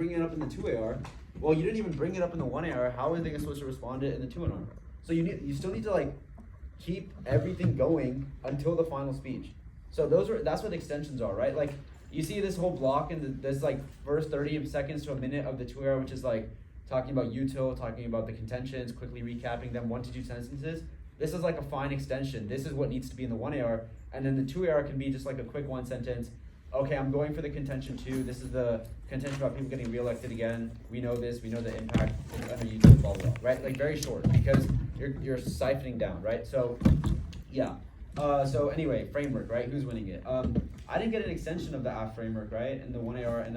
bring it up in the 2AR. Well, you didn't even bring it up in the 1AR. How are they supposed to respond to it in the 2NR? So you still need to like keep everything going until the final speech. So that's what extensions are, right? Like you see this whole block and there's like first 30 seconds to a minute of the 2AR, which is like talking about util, talking about the contentions, quickly recapping them, 1 to 2 sentences. This is like a fine extension. This is what needs to be in the 1AR, and then the 2AR can be just like a quick 1 sentence. Okay, I'm going for the contention 2. This is the contention about people getting reelected again. We know this. We know the impact under util, blah, blah, blah, right? Like very short because you're siphoning down, right? So, yeah. So anyway, framework, right? Who's winning it? I didn't get an extension of the AF framework, right? In the 1AR, and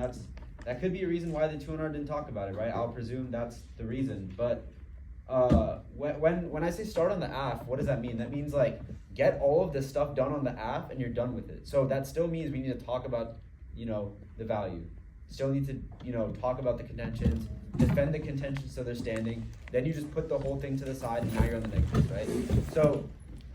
that could be a reason why the 2NR didn't talk about it, right? I'll presume that's the reason. But when I say start on the AF, what does that mean? That means like get all of this stuff done on the AF and you're done with it. So that still means we need to talk about, the value. Still need to, talk about the contentions, defend the contentions so they're standing. Then you just put the whole thing to the side and now you're on the negatives, right? So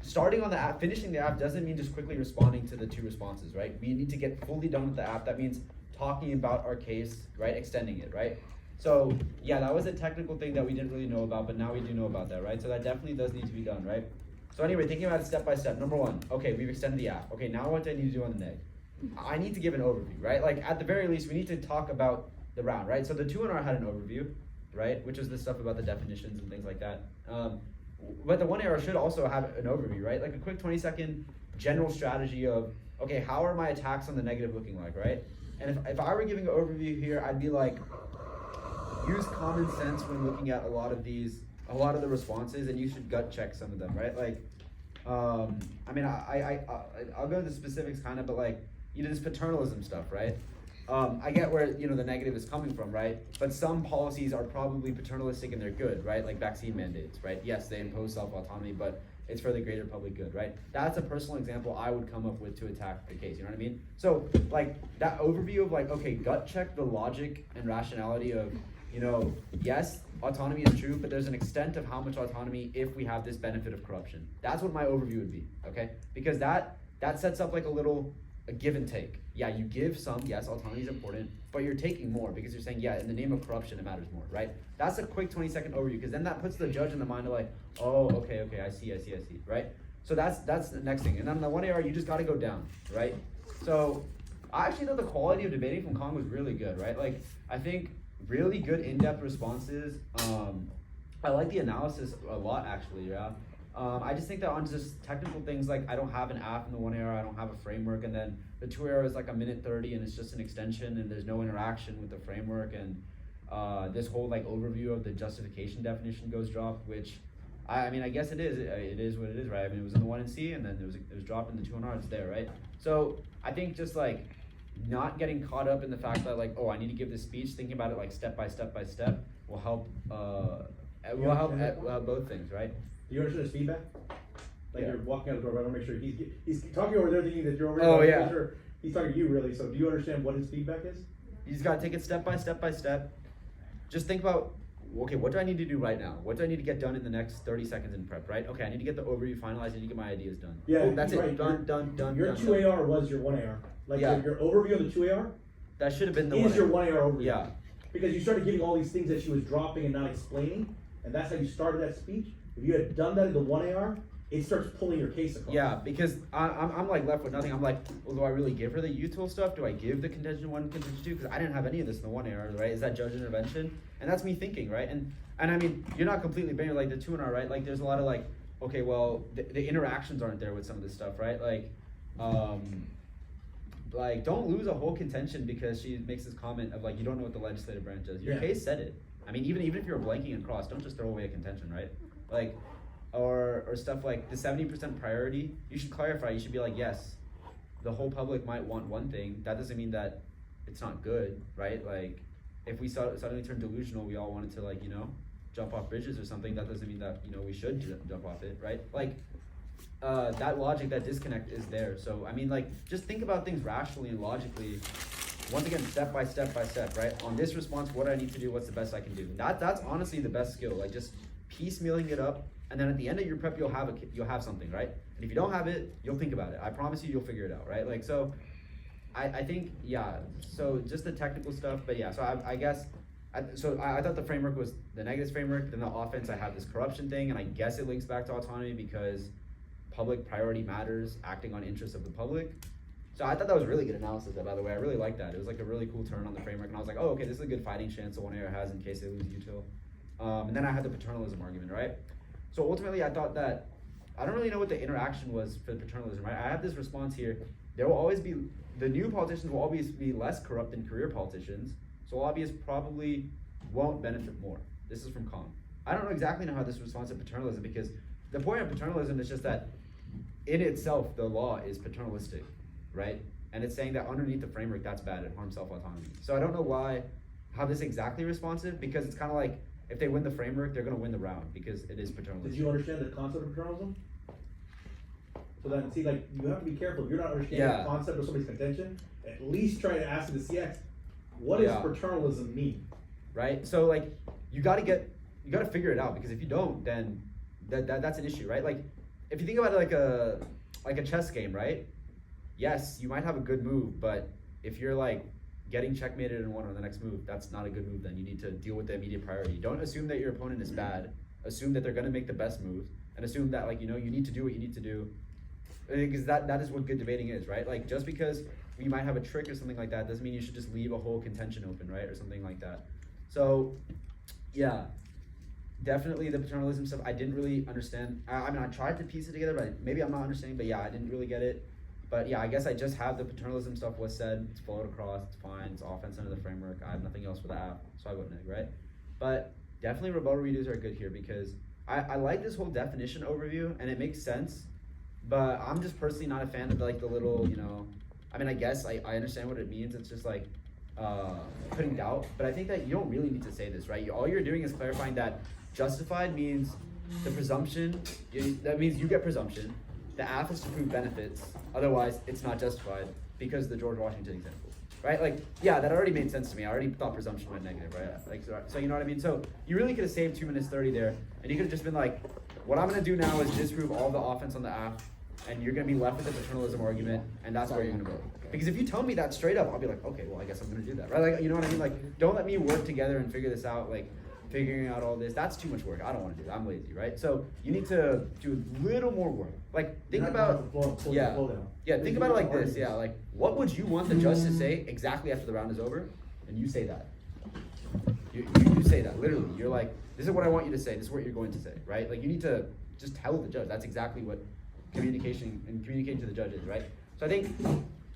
starting on the app, finishing the app doesn't mean just quickly responding to the 2 responses, right? We need to get fully done with the app. That means talking about our case, right? Extending it, right? So yeah, that was a technical thing that we didn't really know about, but now we do know about that, right? So that definitely does need to be done, right? So anyway, thinking about it step by step. Number 1, okay, we've extended the app. Okay, now what do I need to do on the neg? I need to give an overview, right? Like at the very least, we need to talk about the round, right? So the 2NR had an overview, right? Which is the stuff about the definitions and things like that. But the 1AR should also have an overview, right? Like a quick 20-second general strategy of, okay, how are my attacks on the negative looking like, right? And if I were giving an overview here, I'd be like, use common sense when looking at a lot of the responses, and you should gut check some of them, right? Like, I mean, I'll go into specifics kind of, but like, this paternalism stuff, right? I get where, the negative is coming from, right? But some policies are probably paternalistic and they're good, right? Like vaccine mandates, right? Yes, they impose self-autonomy, but it's for the greater public good, right? That's a personal example I would come up with to attack the case, you know what I mean? So like that overview of like, okay, gut check the logic and rationality of, yes, autonomy is true, but there's an extent of how much autonomy if we have this benefit of corruption. That's what my overview would be, okay? Because that sets up like a give and take. Yeah, you give some, yes, autonomy is important, but you're taking more because you're saying, yeah, in the name of corruption, it matters more, right? That's a quick 20-second overview because then that puts the judge in the mind of like, oh, okay, I see, right? So that's the next thing. And then the 1AR, you just got to go down, right? So I actually thought the quality of debating from Kong was really good, right? Like, I think really good in-depth responses. I like the analysis a lot, actually, yeah. I just think that on just technical things, like I don't have an app in the 1AR, I don't have a framework, and then the 2AR is like a minute 30 and it's just an extension and there's no interaction with the framework, and this whole like overview of the justification definition goes dropped, which I mean, I guess it is what it is, right? I mean, it was in the 1NC and then it was dropped in the 2NR, it's there, right? So I think just like not getting caught up in the fact that like, oh, I need to give this speech, thinking about it like step by step will help, both things, right? Do you understand his feedback? Like Yeah. you're walking out the door, but I want to make sure he's talking over there thinking that you're over there. Oh, but I yeah. make sure he's talking to you really. So do you understand what his feedback is? You just gotta take it step by step. Just think about, okay, what do I need to do right now? What do I need to get done in the next 30 seconds in prep, right? Okay, I need to get the overview finalized, I need to get my ideas done. Yeah, Boom, that's it, right. done. Your done, 2AR was your 1AR. Like Yeah. your overview of the 2AR That should have been the is one. your 1AR overview. Yeah. Because you started giving all these things that she was dropping and not explaining, and that's how you started that speech. If you had done that in the 1AR, it starts pulling your case apart. Yeah, because I'm like left with nothing. I'm like, well, do I really give her the util stuff? Do I give the contention 1, contention 2? Because I didn't have any of this in the 1AR, right? Is that judge intervention? And that's me thinking, right? And I mean, you're not completely banned like the 2NR, right? Like there's a lot of like, okay, well, the interactions aren't there with some of this stuff, right? Like don't lose a whole contention because she makes this comment of like, you don't know what the legislative branch does. Your case said it. I mean, even if you're blanking and cross, don't just throw away a contention, right? Like, or stuff like the 70% priority, you should clarify. You should be like, yes, the whole public might want one thing. That doesn't mean that it's not good, right? Like, if we suddenly turn delusional, we all wanted to like, jump off bridges or something. That doesn't mean that, we should jump off it, right? Like, that logic, that disconnect is there. So, I mean, like, just think about things rationally and logically. Once again, step by step, right? On this response, what do I need to do? What's the best I can do? That's honestly the best skill. Like, just piecemealing it up, and then at the end of your prep, you'll have something, right? And if you don't have it, you'll think about it. I promise you'll figure it out, right? Like, so, I think, yeah, so just the technical stuff, but yeah, so I guess, I thought the framework was the negatives framework, then the offense, I have this corruption thing, and I guess it links back to autonomy because public priority matters, acting on interests of the public. So I thought that was really good analysis, by the way. I really liked that. It was like a really cool turn on the framework, and I was like, oh, okay, this is a good fighting chance the 1AR has in case they lose util. And then I had the paternalism argument, right? So ultimately, I thought that, I don't really know what the interaction was for the paternalism, right? I have this response here. There will always be, the new politicians will always be less corrupt than career politicians, so lobbyists probably won't benefit more. This is from Khan. I don't know exactly know how this responds to paternalism, because the point of paternalism is just that in itself, the law is paternalistic, right? And it's saying that underneath the framework, that's bad, it harms self-autonomy. So I don't know how this exactly responsive, because it's kind of like, if they win the framework, they're gonna win the round, because it is paternalistic. Did you understand the concept of paternalism? So that, see, like, you have to be careful, if you're not understanding the concept of somebody's contention, at least try to ask the CX, what does paternalism mean? Right, so like, you gotta figure it out, because if you don't, then that's an issue, right? Like, if you think about it like a chess game, right? Yes, you might have a good move, but if you're like getting checkmated and won on the next move, that's not a good move. Then you need to deal with the immediate priority. Don't assume that your opponent is bad. Assume that they're gonna make the best move, and assume that, like, you need to do what you need to do, because that is what good debating is, right? Like, just because you might have a trick or something like that doesn't mean you should just leave a whole contention open, right, or something like that. So, yeah. Definitely the paternalism stuff, I didn't really understand. I mean, I tried to piece it together, but maybe I'm not understanding, but yeah, I didn't really get it. But yeah, I guess I just have the paternalism stuff was said, it's followed across, it's fine, it's offense under the framework, I have nothing else for the app, so I vote neg, right? But definitely rebuttal redos are good here, because I like this whole definition overview, and it makes sense, but I'm just personally not a fan of like the little, I mean, I guess I understand what it means, it's just like, putting doubt, but I think that you don't really need to say this, right? All you're doing is clarifying that justified means the presumption, that means you get presumption, the app is to prove benefits, otherwise it's not justified, because the George Washington example, right? Like, yeah, that already made sense to me. I already thought presumption went negative, right? Like, so you know what I mean? So you really could have saved 2 minutes 30 there, and you could have just been like, what I'm gonna do now is disprove all the offense on the app, and you're gonna be left with the paternalism argument, and that's where you're gonna go. Because if you tell me that straight up, I'll be like, okay, well, I guess I'm gonna do that, right? Like, you know what I mean? Like, don't let me work together and figure this out, like, figuring out all this, that's too much work. I don't want to do that. I'm lazy, right? So you need to do a little more work. Like, think about, think about it like this. Yeah, like, what would you want the judge to say exactly after the round is over? And you say that. You say that, literally. You're like, this is what I want you to say. This is what you're going to say, right? Like, you need to just tell the judge. That's exactly what communicating to the judge is, right? So I think,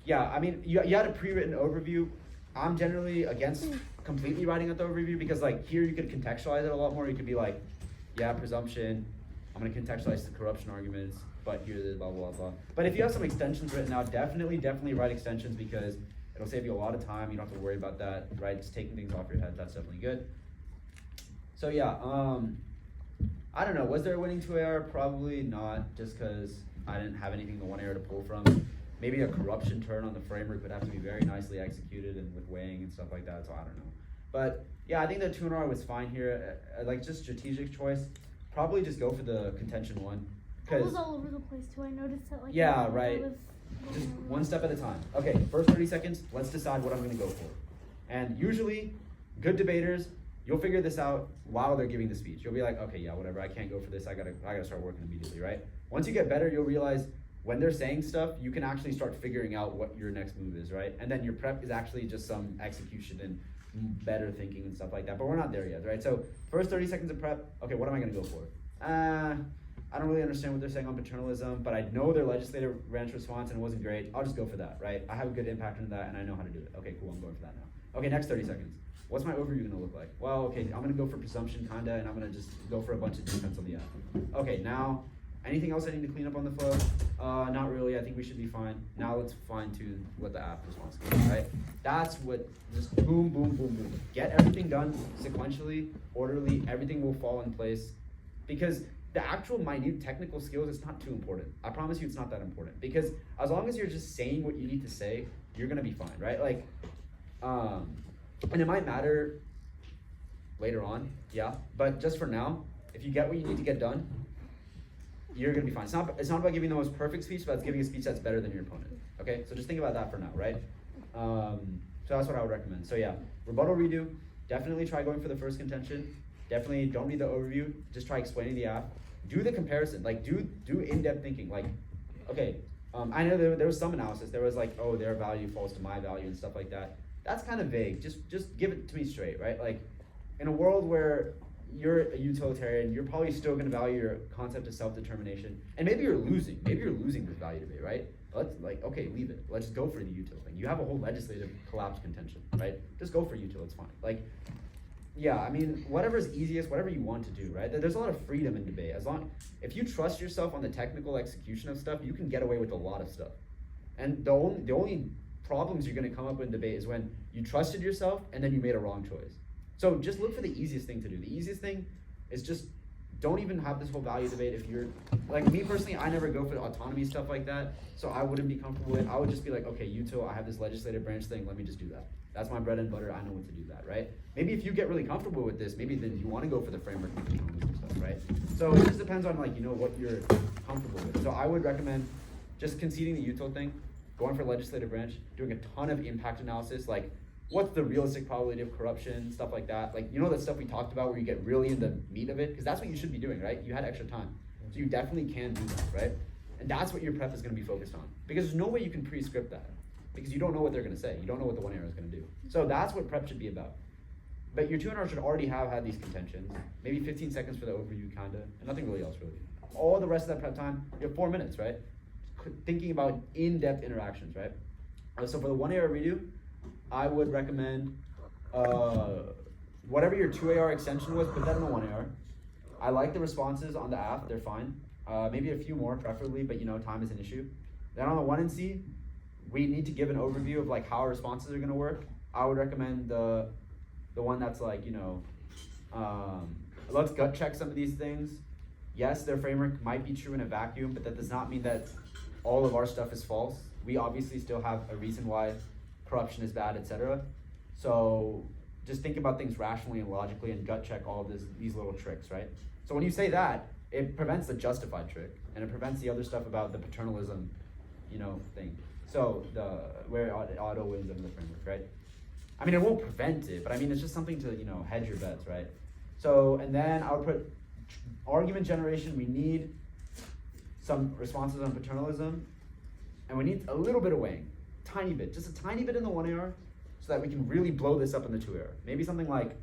yeah, I mean, you had a pre-written overview. I'm generally against completely writing out the overview, because like here you could contextualize it a lot more. You could be like, yeah, presumption, I'm gonna contextualize the corruption arguments, but here's the blah, blah, blah. But if you have some extensions written out, definitely write extensions, because it'll save you a lot of time. You don't have to worry about that, right? Just taking things off your head, that's definitely good. So yeah, I don't know, was there a winning 2AR? Probably not, just because I didn't have anything the 1AR to pull from. Maybe a corruption turn on the framework would have to be very nicely executed and with weighing and stuff like that, so I don't know. But yeah, I think that 2R was fine here. Like, just strategic choice, probably just go for the contention one. It was all over the place too, I noticed that, like, yeah, right. Just one step at a time. Okay, first 30 seconds, let's decide what I'm gonna go for. And usually, good debaters, you'll figure this out while they're giving the speech. You'll be like, okay, yeah, whatever, I can't go for this, I gotta start working immediately, right? Once you get better, you'll realize when they're saying stuff, you can actually start figuring out what your next move is, right? And then your prep is actually just some execution and better thinking and stuff like that, but we're not there yet, right? So first 30 seconds of prep, okay, what am I gonna go for? I don't really understand what they're saying on paternalism, but I know their legislative branch response and it wasn't great. I'll just go for that, right? I have a good impact on that and I know how to do it. Okay, cool, I'm going for that now. Okay, next 30 seconds. What's my overview gonna look like? Well, okay, I'm gonna go for presumption kinda, and I'm gonna just go for a bunch of defense on the app. Okay, now, anything else I need to clean up on the flow? Not really, I think we should be fine. Now let's fine tune what the app response is, right? That's what, just boom, boom, boom, boom. Get everything done sequentially, orderly, everything will fall in place. Because the actual minute technical skills, it's not too important. I promise you it's not that important. Because as long as you're just saying what you need to say, you're gonna be fine, right? Like, and it might matter later on, yeah, but just for now, if you get what you need to get done, you're gonna be fine. It's not about giving the most perfect speech, but it's giving a speech that's better than your opponent, okay? So just think about that for now, right? So that's what I would recommend. So yeah, rebuttal redo, definitely try going for the first contention. Definitely don't read the overview, just try explaining the app. Do the comparison, like do in-depth thinking, like, okay, I know there was some analysis, there was like, oh, their value falls to my value and stuff like that. That's kind of vague, just give it to me straight, right? Like, in a world where you're a utilitarian, you're probably still gonna value your concept of self-determination, and maybe you're losing this value debate, right? Let's okay, leave it. Let's go for the util thing. You have a whole legislative collapse contention, right? Just go for util, it's fine. Like, yeah, I mean, whatever's easiest, whatever you want to do, right? There's a lot of freedom in debate. If you trust yourself on the technical execution of stuff, you can get away with a lot of stuff. And the only problems you're gonna come up with in debate is when you trusted yourself and then you made a wrong choice. So just look for the easiest thing to do. The easiest thing is just don't even have this whole value debate. If you're, like me personally, I never go for the autonomy stuff like that, so I wouldn't be comfortable with it. I would just be like, okay, util, I have this legislative branch thing, let me just do that. That's my bread and butter, I know what to do that, right? Maybe if you get really comfortable with this, maybe then you wanna go for the framework and stuff, right? So it just depends on like, what you're comfortable with. So I would recommend just conceding the util thing, going for legislative branch, doing a ton of impact analysis, like what's the realistic probability of corruption, stuff like that. Like, that stuff we talked about where you get really in the meat of it, because that's what you should be doing, right? You had extra time. So you definitely can do that, right? And that's what your prep is gonna be focused on. Because there's no way you can pre-script that. Because you don't know what they're gonna say. You don't know what the one arrow is gonna do. So that's what prep should be about. But your 2 hour should already have had these contentions. Maybe 15 seconds for the overview, kinda, and nothing really else really. All the rest of that prep time, you have 4 minutes, right? Thinking about in-depth interactions, right? So for the 1 AR redo, I would recommend whatever your 2 AR extension was, put that in the 1 AR. I like the responses on the app, they're fine. Maybe a few more preferably, but time is an issue. Then on the 1NC, we need to give an overview of like how our responses are gonna work. I would recommend the one that's like, let's gut check some of these things. Yes, their framework might be true in a vacuum, but that does not mean that all of our stuff is false. We obviously still have a reason why corruption is bad, etc. So just think about things rationally and logically and gut check all of these little tricks, right? So when you say that, it prevents the justified trick and it prevents the other stuff about the paternalism, thing. So where auto wins under the framework, right? I mean, it won't prevent it, but I mean, it's just something to, hedge your bets, right? So, and then I would put argument generation. We need some responses on paternalism, and we need a little bit of weighing, tiny bit, just a tiny bit in the 1 AR, so that we can really blow this up in the 2 AR. Maybe something like,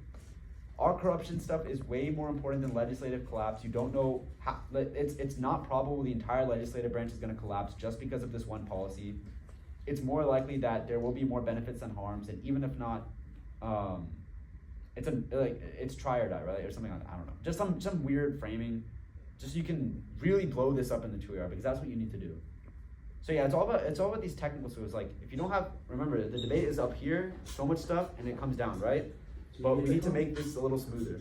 our corruption stuff is way more important than legislative collapse. You don't know how, it's not probable the entire legislative branch is gonna collapse just because of this one policy. It's more likely that there will be more benefits than harms, and even if not, it's try or die, right? Or something like that, I don't know. Just some weird framing, just so you can really blow this up in the 2 AR, because that's what you need to do. So yeah, it's all about these technical skills. Like, if you don't have, remember, the debate is up here, so much stuff, and it comes down, right? But we need to make this a little smoother.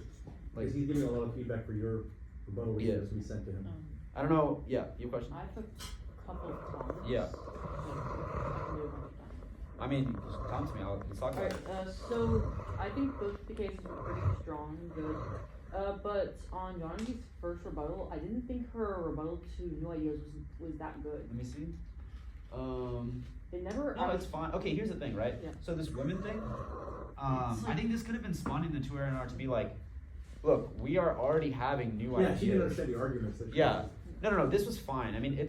Like, he's giving a lot of feedback for your rebuttal videos we sent to him. I don't know, yeah, you have a question? I took a couple of times. Yeah. I mean, just come to me, let's talk about it. Alright, so I think both the cases were pretty strong and good. But on Yonji's first rebuttal, I didn't think her rebuttal to New Ideas was that good. Let me see. It never. No, it's fine. Okay, here's the thing, right? Yeah. So this women thing, I think this could have been spun in the 2 AR to be like, look, we are already having new ideas. Yeah, she didn't understand the arguments. Yeah. No, this was fine. I mean,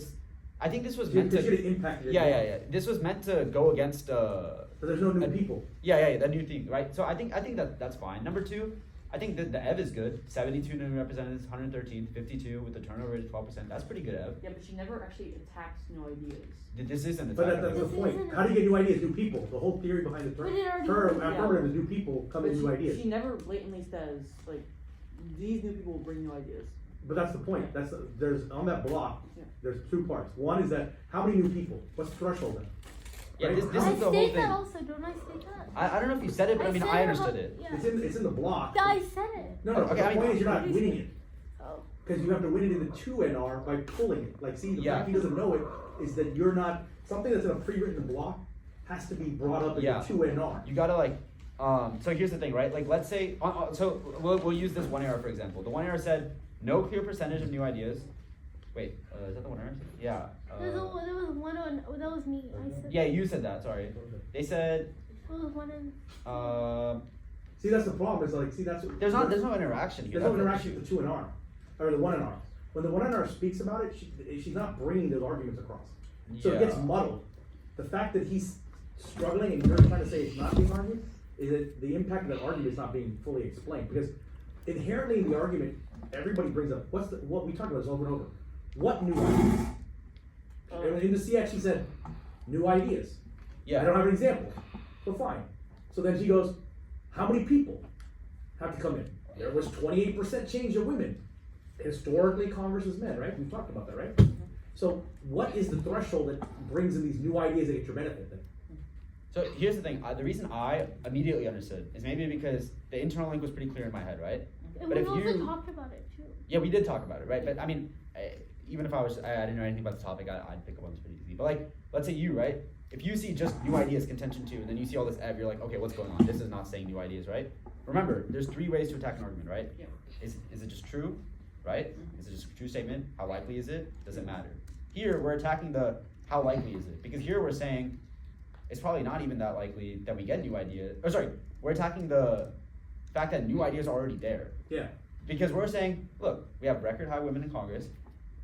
I think this was meant to. to. Impact it. Yeah. This was meant to go against. But there's no new people. Yeah, that new thing, right? So I think that's fine. Number 2, I think the EV is good. 72 new representatives, 113, 52 with the turnover rate of 12%. That's pretty good EV. Yeah, but she never actually attacks New Ideas. This isn't the But that's the point. How do you get new ideas, new people? The whole theory behind the term affirmative is new people come in new ideas. She never blatantly says, like, these new people will bring new ideas. But that's the point. There's on that block. Yeah. There's 2 parts. One is that how many new people? What's the threshold then? Yeah, right? this I is the whole state thing. that also, don't I state that? I don't know if you said it, but I mean, said I it understood about- it. Yeah. It's in the block. I said it. No, Okay, the I mean- point is you're not What do you winning say? it. Oh. Because you have to win it in the 2 NR by pulling it. Like, see, the Yeah. fact he doesn't know it is that you're not, something that's in a pre-written block has to be brought up in Yeah. the 2 NR. You gotta like, so here's the thing, right? Like, let's say, so we'll use this 1 AR for example. The 1 AR said, no clear percentage of new ideas. Wait, is that the one? Yeah. There was one on. Oh, that was me. I said. Yeah, you said that. Sorry. They said. There was one in. See, that's the problem. Is like, see, that's There's no interaction here. There's no interaction with the 2 and R, or the 1 and R. When the 1 and R speaks about it, she's not bringing those arguments across. So it gets muddled. The fact that he's struggling and you're trying to say it's not being argued is that the impact of that argument is not being fully explained, because inherently in the argument, everybody brings up what we talked about this over and over. What new ideas? And in the CX, she said, new ideas. Yeah. I don't have an example. So fine. So then she goes, how many people have to come in? There was 28% change of women. Historically, Congress is men, right? We've talked about that, right? So what is the threshold that brings in these new ideas that get your benefit then? So here's the thing. The reason I immediately understood is maybe because the internal link was pretty clear in my head, right? And But we if also you- talked about it too. Yeah, we did talk about it, right? But I mean, even if I didn't know anything about the topic, I'd pick up on this pretty easy. But like, let's say you, right? If you see just new ideas contention 2, and then you see all this ev, you're like, okay, what's going on? This is not saying new ideas, right? Remember, there's 3 ways to attack an argument, right? Yeah. Is it just true, right? Is it just a true statement? How likely is it? Does it matter? Here, we're attacking the how likely is it? Because here we're saying it's probably not even that likely that we get new ideas. Or sorry, we're attacking the fact that new ideas are already there. Yeah. Because we're saying, look, we have record high women in Congress,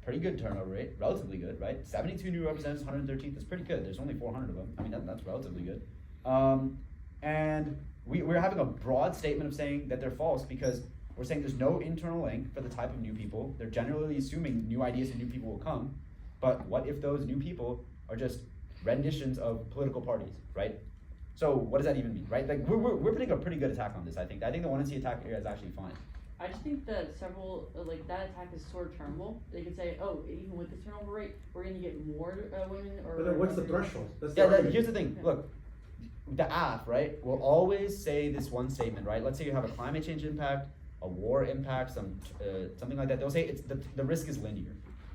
pretty good turnover rate, relatively good, right? 72 new representatives, 113th is pretty good. There's only 400 of them. I mean, that's relatively good. And we're having a broad statement of saying that they're false because we're saying there's no internal link for the type of new people. They're generally assuming new ideas and new people will come. But what if those new people are just renditions of political parties, right? So what does that even mean, right? Like we're putting a pretty good attack on this, I think. I think the 1NC attack here is actually fine. I just think that several, like that attack is sort of terminable. They could say, oh, even with this turnover rate, we're going to get more women or. But then what's the threshold? That's the Yeah, argument. here's the thing. Look, the AF, right, will always say this one statement, right? Let's say you have a climate change impact, a war impact, something like that. They'll say it's the risk is linear.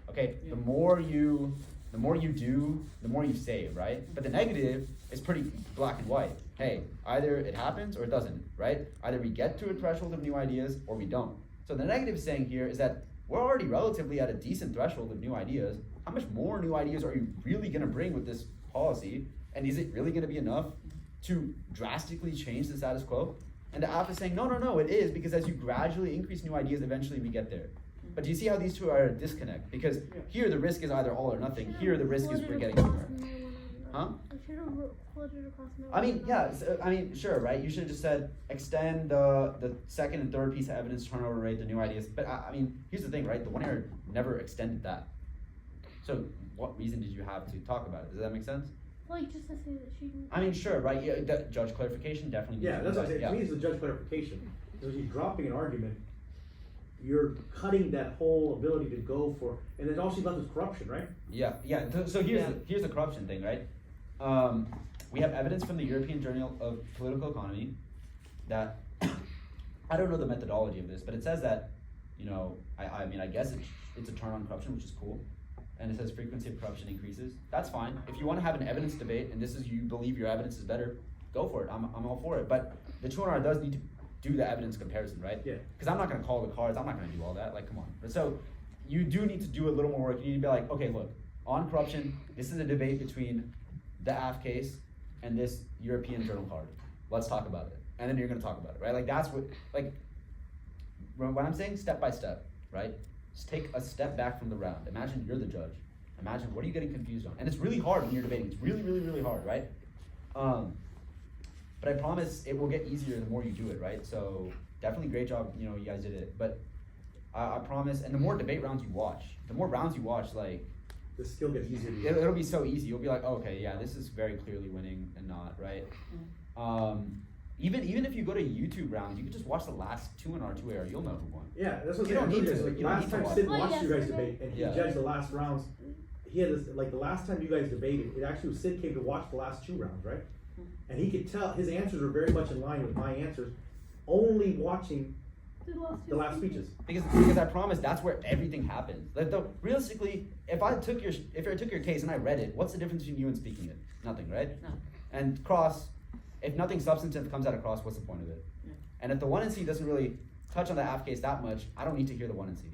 Okay, Yeah. the more you do, the more you save, right? But the negative is pretty black and white. Hey, either it happens or it doesn't, right? Either we get to a threshold of new ideas or we don't. So the negative saying here is that we're already relatively at a decent threshold of new ideas. How much more new ideas are you really gonna bring with this policy? And is it really gonna be enough to drastically change the status quo? And the AF is saying, no, it is, because as you gradually increase new ideas, eventually we get there. But do you see how these two are a disconnect? Because here the risk is either all or nothing. Here the risk is we're getting somewhere. Huh? I should have quoted across my. I mean, yeah, sure, right? You should have just said extend the second and third piece of evidence turnover rate, the new ideas. But I mean, here's the thing, right? The 1R never extended that. So what reason did you have to talk about it? Does that make sense? Like just to say that she. I mean, sure, right? Yeah, judge clarification definitely. Yeah, that's what I'm saying. Yeah. To me, it's the judge clarification. Because when you're dropping an argument, you're cutting that whole ability to go for, and then all she's left is corruption, right? Yeah. So here's the corruption thing, right? We have evidence from the European Journal of Political Economy that I don't know the methodology of this, but it says that, I mean, I guess it's a turn on corruption, which is cool. And it says frequency of corruption increases. That's fine. If you want to have an evidence debate, and you believe your evidence is better, go for it. I'm all for it. But the 2R does need to do the evidence comparison, right? Yeah. Because I'm not going to call the cards. I'm not going to do all that. Like, come on. So you do need to do a little more work. You need to be like, okay, look, on corruption, this is a debate between the AF case and this European journal card. Let's talk about it. And then you're going to talk about it, right? Like, that's what, like, when I'm saying step by step, right? Just take a step back from the round. Imagine you're the judge. Imagine, what are you getting confused on? And it's really hard when you're debating. It's really, really, really hard, right? But I promise it will get easier the more you do it, right? So definitely great job, you guys did it. But I promise, and the more debate rounds you watch, like, The skill gets easier to it'll be so easy. You'll be like, oh, okay, yeah, this is very clearly winning and not, right? Even if you go to YouTube rounds, you can just watch the last 2R, 2AR, you'll know who won. Yeah, that's what You don't I'm saying. need to- Like, you don't last need to time watch. Sid Well, watched you guys yesterday- debate, and he Yeah. judged the last rounds. He had this, like, the last time you guys debated, it actually was Sid came to watch the last 2 rounds, right? And he could tell his answers were very much in line with my answers, only watching the last speeches. Because I promise that's where everything happens. Like, realistically, if I took your case and I read it, what's the difference between you and speaking it? Nothing, right? No. And Cross, if nothing substantive comes out of Cross, what's the point of it? Yeah. And if the 1NC doesn't really touch on the AF case that much, I don't need to hear the 1NC.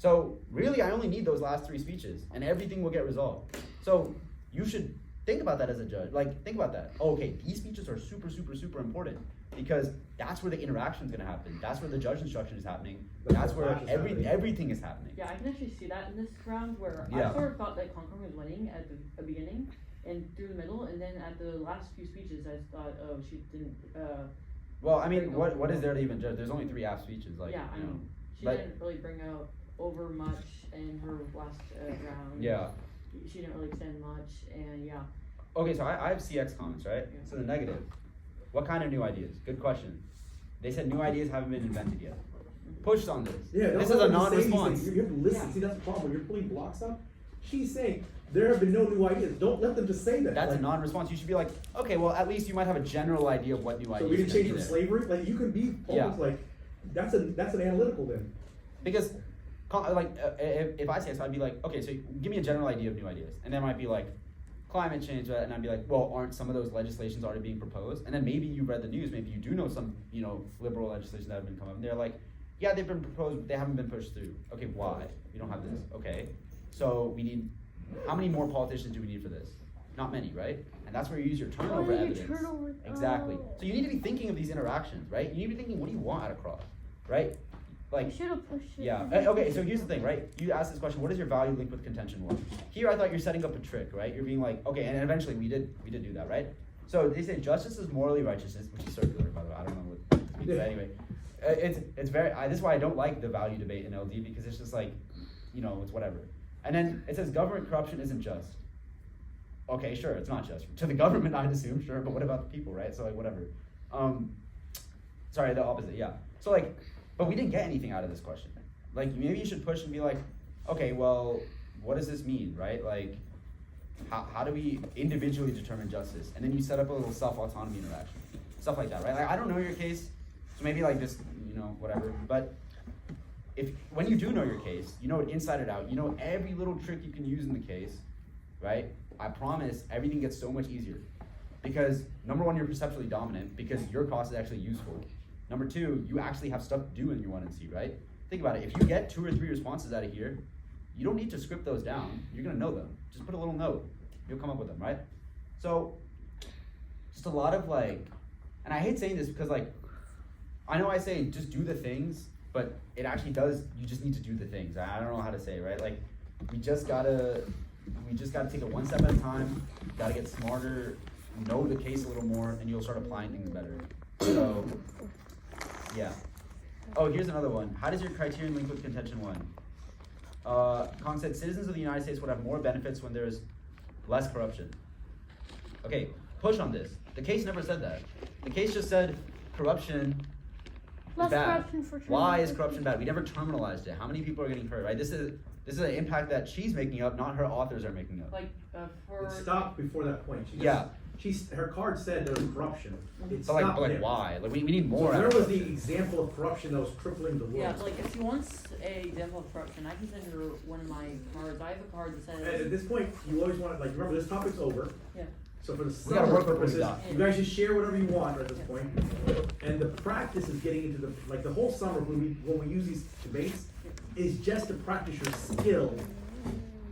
So really, I only need those last 3 speeches, and everything will get resolved. So you should think about that as a judge. Like, think about that. Oh, okay, these speeches are super, super, super important because that's where the interaction is going to happen. That's where the judge instruction is happening. That's where everything is happening. Yeah, I can actually see that in this round where Yeah. I sort of thought that Concord was winning at the beginning and through the middle, and then at the last few speeches, I thought, oh, she didn't. Well, I mean, what is there to even judge? There's only 3 half speeches. Like, Yeah, I you know. mean, she but- didn't really bring out over much in her last round. Yeah. She didn't really extend much, and yeah. Okay, so I have CX comments, right? Yeah. So the negative. What kind of new ideas? Good question. They said new ideas haven't been invented yet. Pushed on this. Yeah, This don't is a let them say these non-response. things. You have to listen. Yeah. See, that's the problem. When you're pulling block stuff, she's saying there have been no new ideas. Don't let them just say that. That's a Like, non-response. You should be like, okay, well, at least you might have a general idea of what new So ideas we are didn't gonna change be from there. slavery. Like you can be almost Yeah. like that's an analytical then. Because, if I say so, I'd be like, okay, so give me a general idea of new ideas, and then might be like, climate change, and I'd be like, well, aren't some of those legislations already being proposed? And then maybe you read the news, maybe you do know some, liberal legislation that have been coming up, and they're like, yeah, they've been proposed, but they haven't been pushed through. Okay, why? We don't have this. Okay, so we need, how many more politicians do we need for this? Not many, right? And that's where you use your turnover your evidence. turnover- Exactly. oh. So you need to be thinking of these interactions, right? You need to be thinking, what do you want out of cross, right? Like, You should have pushed it. yeah. Okay. So here's the thing, right? You asked this question: what is your value linked with contention one? Here, I thought you're setting up a trick, right? You're being like, okay, and eventually we did do that, right? So they say justice is morally righteousness, which is circular, by the way. I don't know what this means, but anyway, it's very. This is why I don't like the value debate in LD because it's just like, it's whatever. And then it says government corruption isn't just. Okay, sure, it's not just to the government, I'd assume, sure, but what about the people, right? So like whatever. Sorry, the opposite, yeah. So like, but we didn't get anything out of this question. Like maybe you should push and be like, okay, well, what does this mean, right? Like, how do we individually determine justice? And then you set up a little self-autonomy interaction, stuff like that, right? Like I don't know your case, so maybe like just whatever. But when you do know your case, you know it inside and out. You know every little trick you can use in the case, right? I promise everything gets so much easier. Because number one, you're perceptually dominant because your cost is actually useful. Number two, you actually have stuff to do in your 1 and C, right? Think about it. If you get 2 or 3 responses out of here, you don't need to script those down. You're gonna know them. Just put a little note. You'll come up with them, right? So, just a lot of and I hate saying this because I know I say just do the things, but it actually does, you just need to do the things. I don't know how to say it, right? Like, we just gotta take it one step at a time, gotta get smarter, know the case a little more, and you'll start applying things better. So, yeah. Oh, here's another one. How does your criterion link with contention one? Kong said, citizens of the United States would have more benefits when there's less corruption. Okay, push on this. The case never said that. The case just said corruption is Less bad. corruption for Why is terminal corruption bad? We never terminalized it. How many people are getting hurt, right? This is an impact that she's making up, not her authors are making up. Like, for. It stopped before that point. Yeah. Her card said there was corruption. It But stopped like there. why? Like we need So more. out where of was it. the example of corruption that was crippling the world? Yeah, like if she wants a example of corruption, I can send her one of my cards. I have a card that says. At this point, you always want to remember this topic's over. Yeah. So for the We gotta summer work with what we purposes, got. you guys just share whatever you want at this point. And the practice is getting into the whole summer when we use these debates is just to practice your skill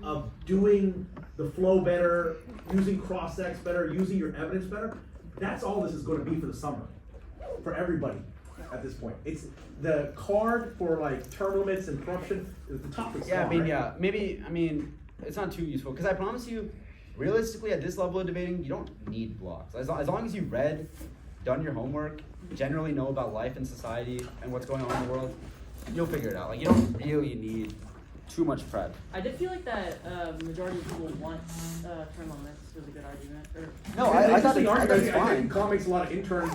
of doing the flow better, using cross-ex better, using your evidence better. That's all this is going to be for the summer, for everybody at this point. It's the card for term limits and corruption. The topic's Yeah, gone, right? yeah, maybe. It's not too useful because I promise you, realistically, at this level of debating, you don't need blocks. As long as you've read, done your homework, generally know about life and society and what's going on in the world, you'll figure it out. Like you don't really need too much prep. I did feel like that majority of people want term limits was a good argument. No, I thought Interesting it's argument. I fine. think Kong makes a lot of intern